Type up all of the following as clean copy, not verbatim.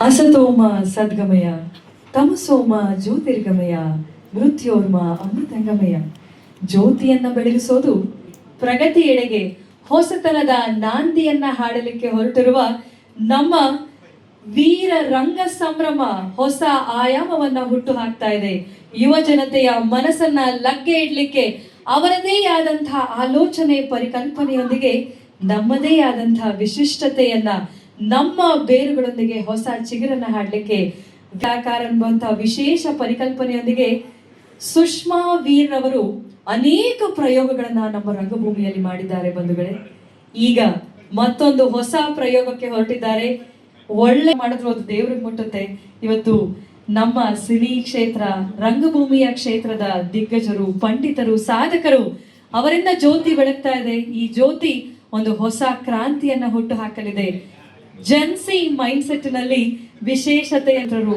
ಅಸತೋಮ ಸದ್ಗಮಯ ತಮಸೋಮ ಜ್ಯೋತಿರ್ಗಮಯ ಮೃತ್ಯೋರ್ಮ ಅಮೃತಂಗಮಯ. ಜ್ಯೋತಿಯನ್ನ ಬೆಳಗಿಸೋದು ಪ್ರಗತಿಯೆಡೆಗೆ ಹೊಸತನದ ನಾಂದಿಯನ್ನ ಹಾಡಲಿಕ್ಕೆ ಹೊರಟಿರುವ ನಮ್ಮ ವೀರ ರಂಗ ಸಂಭ್ರಮ ಹೊಸ ಆಯಾಮವನ್ನ ಹುಟ್ಟು ಹಾಕ್ತಾ ಇದೆ. ಯುವ ಜನತೆಯ ಮನಸ್ಸನ್ನ ಲಗ್ಗೆ ಇಡ್ಲಿಕ್ಕೆ ಅವರದೇ ಆದಂತಹ ಆಲೋಚನೆ ಪರಿಕಲ್ಪನೆಯೊಂದಿಗೆ ನಮ್ಮದೇ ಆದಂತಹ ವಿಶಿಷ್ಟತೆಯನ್ನ ನಮ್ಮ ಬೇರುಗಳೊಂದಿಗೆ ಹೊಸ ಚಿಗುರನ್ನ ಹಾಡ್ಲಿಕ್ಕೆ ವ್ಯಾಕಾರ ಅನ್ನುವಂತಹ ವಿಶೇಷ ಪರಿಕಲ್ಪನೆಯೊಂದಿಗೆ ಸುಷ್ಮಾ ವೀರ್ ಅವರು ಅನೇಕ ಪ್ರಯೋಗಗಳನ್ನ ನಮ್ಮ ರಂಗಭೂಮಿಯಲ್ಲಿ ಮಾಡಿದ್ದಾರೆ ಬಂಧುಗಳೇ. ಈಗ ಮತ್ತೊಂದು ಹೊಸ ಪ್ರಯೋಗಕ್ಕೆ ಹೊರಟಿದ್ದಾರೆ. ಒಳ್ಳೆ ಮಾಡಿದ್ರು ಅದು ದೇವ್ರಿಗೆ ಮುಟ್ಟುತ್ತೆ. ಇವತ್ತು ನಮ್ಮ ಸಿನಿ ಕ್ಷೇತ್ರ ರಂಗಭೂಮಿಯ ಕ್ಷೇತ್ರದ ದಿಗ್ಗಜರು, ಪಂಡಿತರು, ಸಾಧಕರು ಅವರಿಂದ ಜ್ಯೋತಿ ಬೆಳಗ್ತಾ ಇದೆ. ಈ ಜ್ಯೋತಿ ಒಂದು ಹೊಸ ಕ್ರಾಂತಿಯನ್ನ ಹುಟ್ಟು ಹಾಕಲಿದೆ. ಜನ್ಸಿ ಮೈಂಡ್ ಸೆಟ್ ನಲ್ಲಿ ವಿಶೇಷತೆಯರು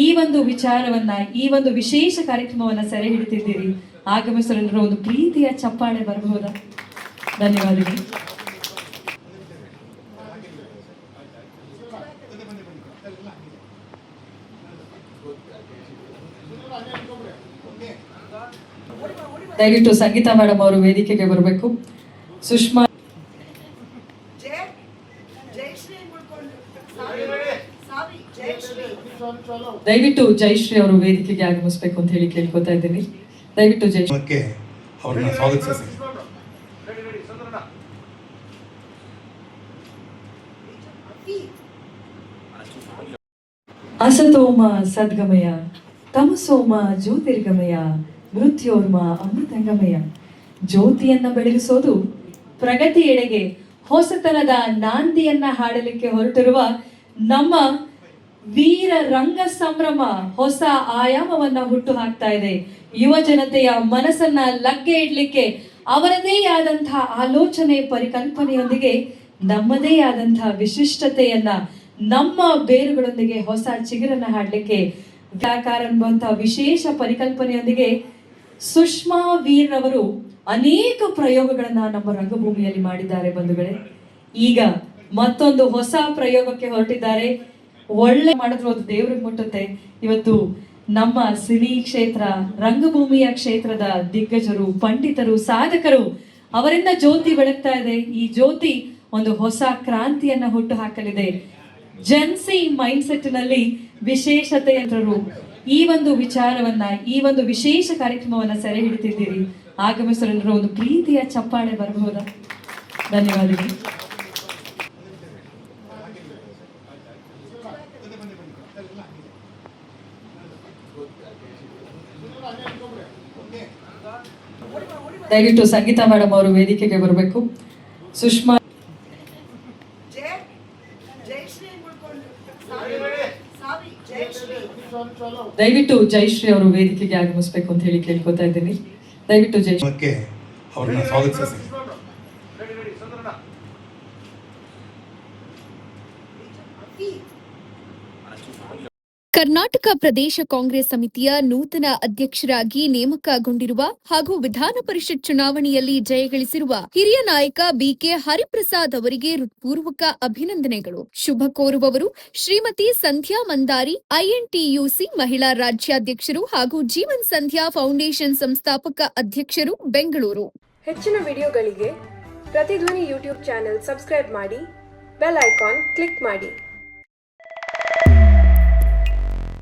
ಈ ಒಂದು ವಿಚಾರವನ್ನ, ಈ ಒಂದು ವಿಶೇಷ ಕಾರ್ಯಕ್ರಮವನ್ನ ಸೆರೆ ಹಿಡಿತಿದ್ದೀರಿ. ಆಗಮಿಸಲು ಒಂದು ಪ್ರೀತಿಯ ಚಪ್ಪಾಳೆ ಬರಬಹುದಾ? ಧನ್ಯವಾದಗಳು. ದಯವಿಟ್ಟು ಸಂಗೀತ ಮೇಡಮ್ ಅವರು ವೇದಿಕೆಗೆ ಬರಬೇಕು. ಸುಷ್ಮಾ ದಯವಿಟ್ಟು ಜಯಶ್ರೀ ಅವರು ವೇದಿಕೆಗೆ ಆಗಮಿಸಬೇಕು ಅಂತ ಹೇಳಿ ಕೇಳ್ಕೊತಾ ಇದ್ದೀನಿ. ದಯವಿಟ್ಟು ಜಯಶ್ರೀ ಅವರನ್ನ ಸ್ವಾಗತಿಸಿ. ಅಸತೋಮ ಸದ್ಗಮಯ ತಮಸೋಮ ಜ್ಯೋತಿರ್ಗಮಯ ಮೃತ್ಯೋರ್ಮ ಅಮೃತಂಗಮಯ. ಜ್ಯೋತಿಯನ್ನ ಬೆಳಗಿಸೋದು ಪ್ರಗತಿಯೆಡೆಗೆ ಹೊಸತನದ ನಾಂದಿಯನ್ನ ಹಾಡಲಿಕ್ಕೆ ಹೊರಟಿರುವ ನಮ್ಮ ವೀರ ರಂಗ ಸಂಭ್ರಮ ಹೊಸ ಆಯಾಮವನ್ನ ಹುಟ್ಟು ಹಾಕ್ತಾ ಇದೆ. ಯುವ ಜನತೆಯ ಮನಸ್ಸನ್ನ ಲಗ್ಗೆ ಇಡ್ಲಿಕ್ಕೆ ಅವರದೇ ಆದಂತಹ ಆಲೋಚನೆ ಪರಿಕಲ್ಪನೆಯೊಂದಿಗೆ ನಮ್ಮದೇ ಆದಂತಹ ವಿಶಿಷ್ಟತೆಯನ್ನ ನಮ್ಮ ಬೇರುಗಳೊಂದಿಗೆ ಹೊಸ ಚಿಗುರನ್ನ ಹಾಡ್ಲಿಕ್ಕೆ ವ್ಯಾಕಾರ ಅನ್ನುವಂತಹ ವಿಶೇಷ ಪರಿಕಲ್ಪನೆಯೊಂದಿಗೆ ಸುಷ್ಮಾ ವೀರ್ ಅವರು ಅನೇಕ ಪ್ರಯೋಗಗಳನ್ನ ನಮ್ಮ ರಂಗಭೂಮಿಯಲ್ಲಿ ಮಾಡಿದ್ದಾರೆ ಬಂಧುಗಳೇ. ಈಗ ಮತ್ತೊಂದು ಹೊಸ ಪ್ರಯೋಗಕ್ಕೆ ಹೊರಟಿದ್ದಾರೆ. ಒಳ್ಳೆ ಮಾಡಿದ್ರು ಅದು ದೇವ್ರಿಗೆ ಮುಟ್ಟುತ್ತೆ. ಇವತ್ತು ನಮ್ಮ ಸಿನಿ ಕ್ಷೇತ್ರ ರಂಗಭೂಮಿಯ ಕ್ಷೇತ್ರದ ದಿಗ್ಗಜರು, ಪಂಡಿತರು, ಸಾಧಕರು ಅವರಿಂದ ಜ್ಯೋತಿ ಬೆಳಗ್ತಾ ಇದೆ. ಈ ಜ್ಯೋತಿ ಒಂದು ಹೊಸ ಕ್ರಾಂತಿಯನ್ನ ಹುಟ್ಟು ಹಾಕಲಿದೆ. ಜನ್ಸಿ ಮೈಂಡ್ ಸೆಟ್ ನಲ್ಲಿ ವಿಶೇಷತೆಯರು ಈ ಒಂದು ವಿಚಾರವನ್ನ, ಈ ಒಂದು ವಿಶೇಷ ಕಾರ್ಯಕ್ರಮವನ್ನ ಸೆರೆ ಹಿಡಿತಿದ್ದೀರಿ. ಆಗಮಿಸಲು ಒಂದು ಪ್ರೀತಿಯ ಚಪ್ಪಾಳೆ ಬರಬಹುದಾ? ಧನ್ಯವಾದಗಳು. ದಯವಿಟ್ಟು ಸಂಗೀತ ಮೇಡಮ್ ಅವರು ವೇದಿಕೆಗೆ ಬರಬೇಕು. ಸುಷ್ಮಾ ದಯವಿಟ್ಟು ಜಯಶ್ರೀ ಅವರು ವೇದಿಕೆಗೆ ಆಗಮಿಸಬೇಕು ಅಂತ ಹೇಳಿ ಕೇಳ್ಕೊತಾ ಇದ್ದೀನಿ. ದಯವಿಟ್ಟು ಜಯಶ್ರೀ ಅವರನ್ನ ಸ್ವಾಗತಿಸಿ. ಕರ್ನಾಟಕ ಪ್ರದೇಶ ಕಾಂಗ್ರೆಸ್ ಸಮಿತಿಯ ನೂತನ ಅಧ್ಯಕ್ಷರಾಗಿ ನೇಮಕಗೊಂಡಿರುವ ಹಾಗೂ ವಿಧಾನ ಪರಿಷತ್ ಚುನಾವಣೆಯಲ್ಲಿ ಜಯಗಳಿಸಿರುವ ಹಿರಿಯ ನಾಯಕ ಬಿಕೆ ಹರಿಪ್ರಸಾದ್ ಅವರಿಗೆ ಹೃತ್ಪೂರ್ವಕ ಅಭಿನಂದನೆಗಳು. ಶುಭ ಕೋರುವವರು ಶ್ರೀಮತಿ ಸಂಧ್ಯಾ ಮಂದಾರಿ, ಐಎನ್ಟಿಯುಸಿ ಮಹಿಳಾ ರಾಜ್ಯಾಧ್ಯಕ್ಷರು ಹಾಗೂ ಜೀವನ್ ಸಂಧ್ಯಾ ಫೌಂಡೇಶನ್ ಸಂಸ್ಥಾಪಕ ಅಧ್ಯಕ್ಷರು, ಬೆಂಗಳೂರು. ಹೆಚ್ಚಿನ ವಿಡಿಯೋಗಳಿಗೆ ಪ್ರತಿಧ್ವನಿ ಯೂಟ್ಯೂಬ್ ಚಾನೆಲ್ ಸಬ್ಸ್ಕ್ರೈಬ್ ಮಾಡಿ, ಬೆಲ್ ಐಕಾನ್ ಕ್ಲಿಕ್ ಮಾಡಿ.